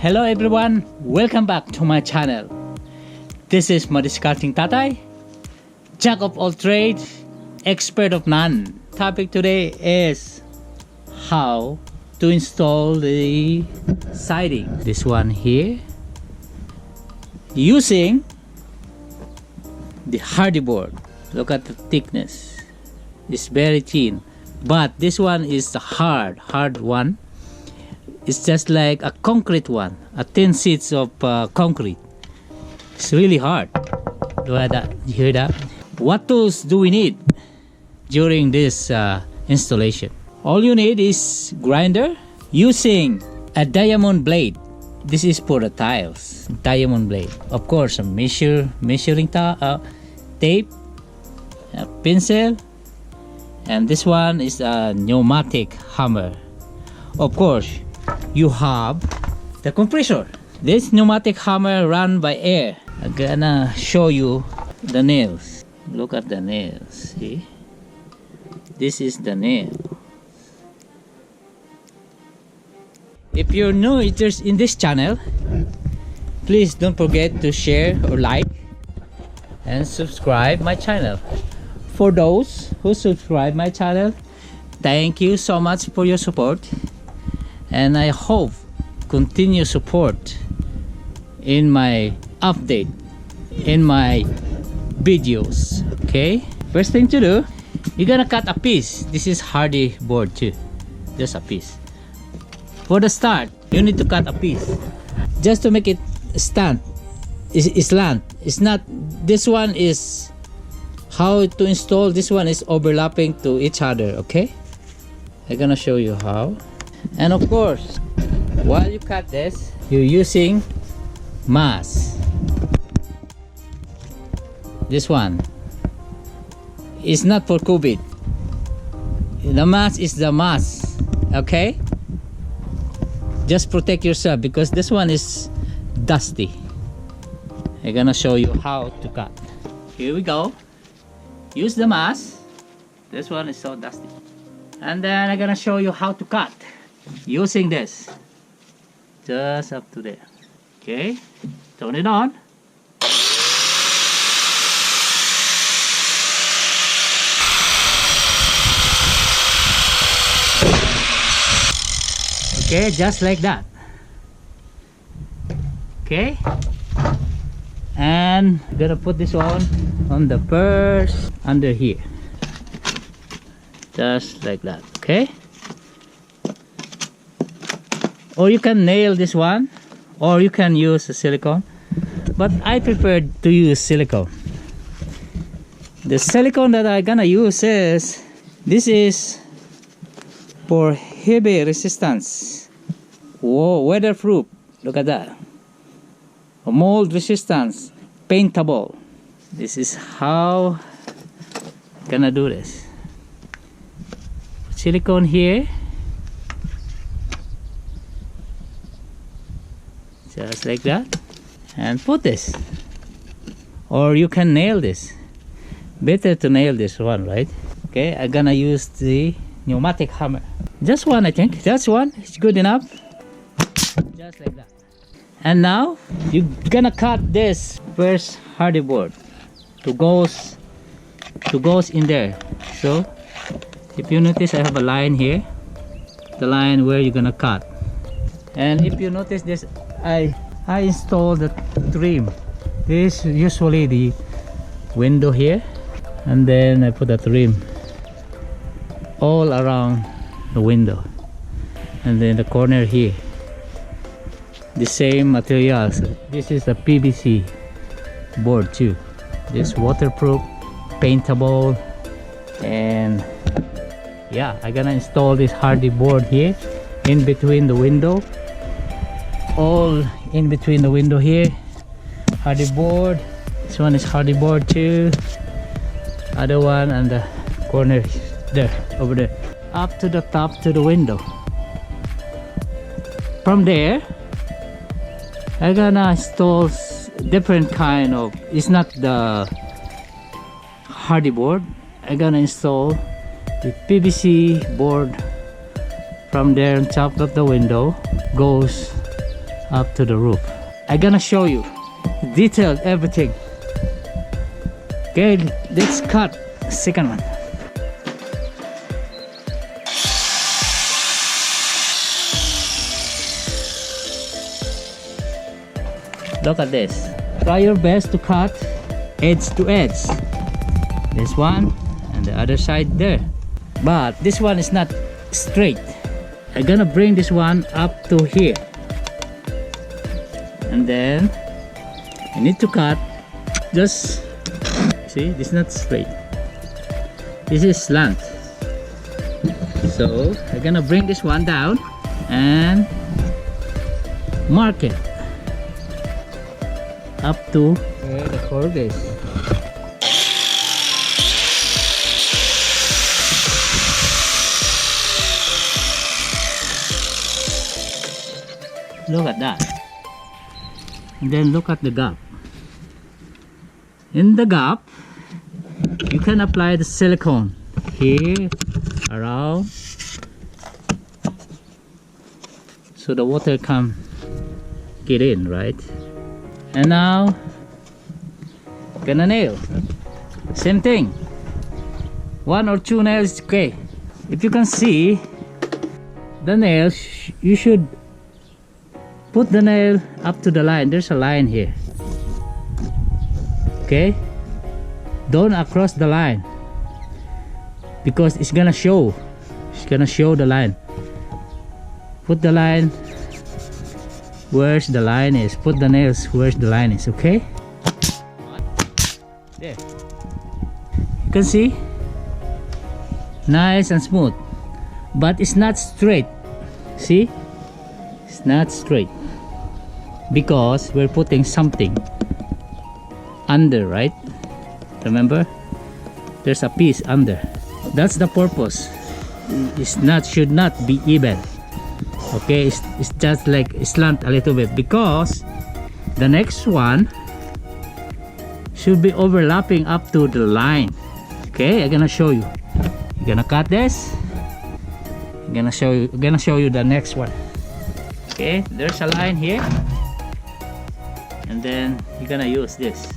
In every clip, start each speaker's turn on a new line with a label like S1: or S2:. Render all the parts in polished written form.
S1: Hello everyone, welcome back to my channel. This is Madiskarteng Tatay, jack of all trades, expert of none. Topic today is how to install the siding. This one here, using the Hardyboard. Look at the thickness. It's very thin, but this one is the hard one. It's just like a concrete one, a thin sheets of concrete. It's really hard. Look at that. You hear that? What tools do we need during this installation? All you need is grinder using a diamond blade. This is for the tiles. Diamond blade. Of course, a measuring tape, a pencil, and this one is a pneumatic hammer. Of course, you have the compressor. This pneumatic hammer run by air. I'm gonna show you the nails. Look at the nails. See? This is the nail. If you're new in this channel, please don't forget to share or like and subscribe my channel. For those who subscribe my channel, thank you so much for your support, and I hope continue support in my update, in my videos. Okay, first thing to do, you're gonna cut a piece. This is Hardyboard too, just a piece. For the start, you need to cut a piece just to make it stand. It's slant. It's not. This one is how to install. This one is overlapping to each other. Okay, I'm gonna show you how. And of course, while you cut this, you're using mass. This one is not for COVID. The mass is the mass. Okay, just protect yourself because this one is dusty. I'm gonna show you how to cut. Here we go. Use the mass. This one is so dusty. And then I'm gonna show you how to cut using this. Just up to there. Okay, turn it on. Okay, just like that. Okay, and I'm gonna put this on the first under here, just like that. Okay, or you can nail this one, or you can use a silicone, but I prefer to use silicone. The silicone that I'm gonna use is this is for heavy resistance. Whoa, weatherproof. Look at that. Mold resistance, paintable. This is how I'm gonna do this. Silicone here, just like that, and put this, or you can nail this. Better to nail this one, right? Okay, I'm gonna use the pneumatic hammer. Just one, I think. Just one. It's good enough. Just like that. And now you're gonna cut this first Hardyboard to goes in there. So if you notice, I have a line here, the line where you're gonna cut. And if you notice this, I installed the trim. This is usually the window here, and then I put a trim all around the window, and then the corner here, the same materials. This is a PVC board too. This waterproof, paintable, and yeah, I'm gonna install this Hardyboard here in between the window, all in between the window here. Hardyboard. This one is Hardyboard too. Other one and the corner there, over there, up to the top to the window. From there, I'm gonna install different kind of. It's not the Hardyboard. I'm gonna install the PVC board from there on top of the window, goes up to the roof. I'm gonna show you detailed everything. Okay, let's cut the second one. Look at this. Try your best to cut edge to edge. This one and the other side there. But this one is not straight. I'm gonna bring this one up to here. And then I need to cut just, see, this is not straight. This is slant. So I'm gonna bring this one down and mark it up to where the curve is. Look at that. And then look at the gap. In the gap, you can apply the silicone here, around, so the water can get in, right? And now, gonna nail. Same thing. 1 or 2 nails, okay. If you can see the nails, you should put the nail up to the line. There's a line here. Okay? Don't across the line, because it's gonna show. It's gonna show the line. Put the line where's the line is. Put the nails where's the line is, okay? There. You can see? Nice and smooth. But it's not straight. See? It's not straight. Because we're putting something under, right? Remember? There's a piece under. That's the purpose. Should not be even. Okay, it's just like slant a little bit, because the next one should be overlapping up to the line. Okay, I'm gonna show you. You're gonna cut this. I'm gonna show you the next one. Okay, there's a line here, and then you're gonna use this.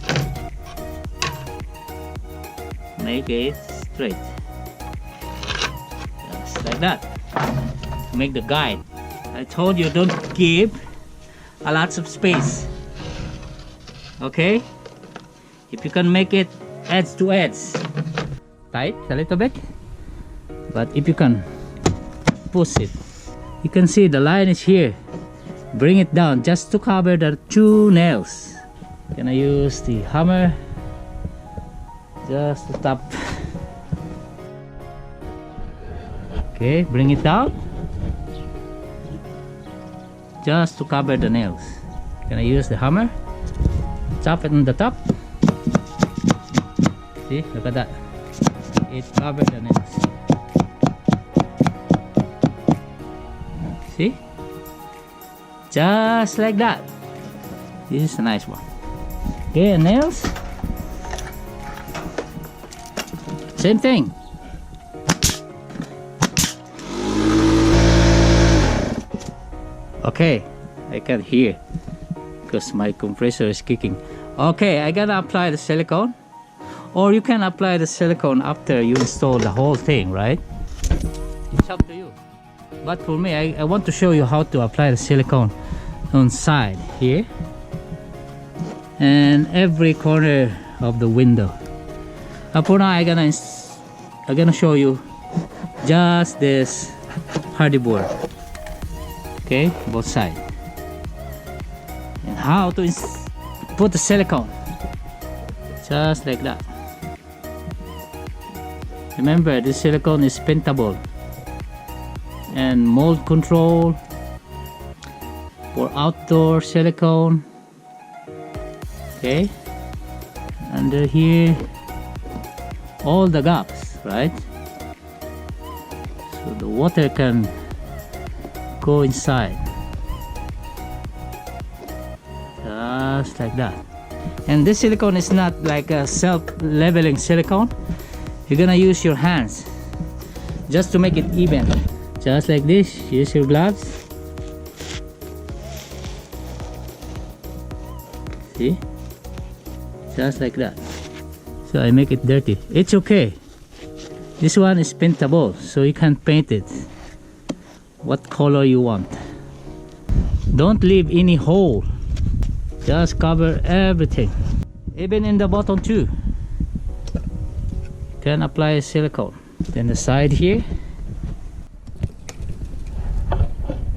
S1: Make it straight, just like that. Make the guide. I told you, don't give a lot of space. Okay, if you can make it edge to edge, tight a little bit, but if you can push it, you can see the line is here. Bring it down just to cover the 2 nails. Gonna use the hammer just to tap. Okay, bring it down just to cover the nails. Gonna use the hammer, tap it on the top. See, look at that. It covered the nails. See? Just like that. This is a nice one. Okay, and nails. Same thing. Okay, I can't hear because my compressor is kicking. Okay, I gotta apply the silicone, or you can apply the silicone after you install the whole thing, right? It's up to you. But for me, I want to show you how to apply the silicone on side here and every corner of the window. For now, I'm gonna show you just this Hardyboard. Okay, both sides, and how to put the silicone, just like that. Remember, this silicone is paintable, and mold control for outdoor silicone. Okay, under here, all the gaps, right? So the water can go inside, just like that. And this silicone is not like a self-leveling silicone. You're gonna use your hands just to make it even, just like this. Use your gloves See? Just like that. So I make it dirty. It's okay. This one is paintable, so you can paint it what color you want. Don't leave any hole. Just cover everything. Even in the bottom too. You can apply silicone. Then the side here.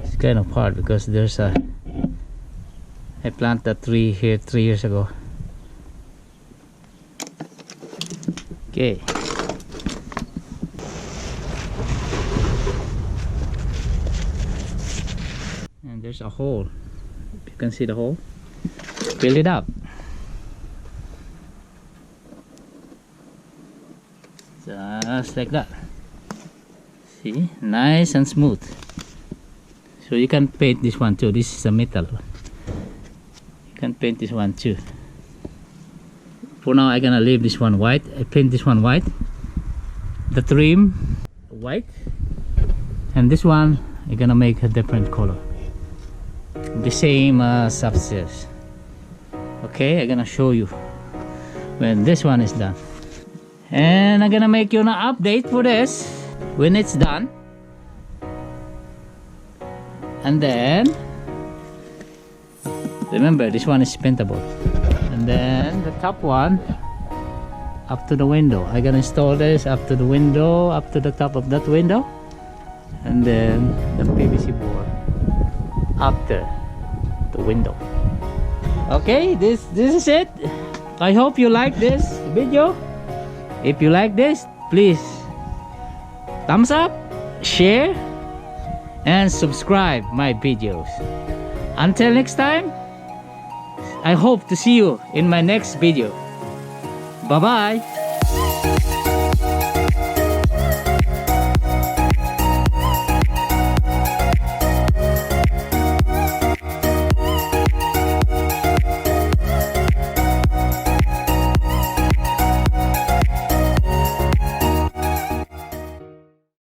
S1: It's kind of hard because there's a... I planted a tree here 3 years ago. Okay. And there's a hole. You can see the hole. Fill it up. Just like that. See, nice and smooth. So you can paint this one too. This is a metal. You can paint this one too. For now I'm gonna leave this one white. I paint this one white, the trim white, and this one I'm gonna make a different color, the same as upstairs. Okay, I'm gonna show you when this one is done, and I'm gonna make you an update for this when it's done. And then remember, this one is paintable. And then the top one up to the window. I'm gonna install this up to the window, up to the top of that window, and then the PVC board after the window. Okay, this is it. I hope you like this video. If you like this, please thumbs up, share, and subscribe my videos. Until next time, I hope to see you in my next video. Bye bye.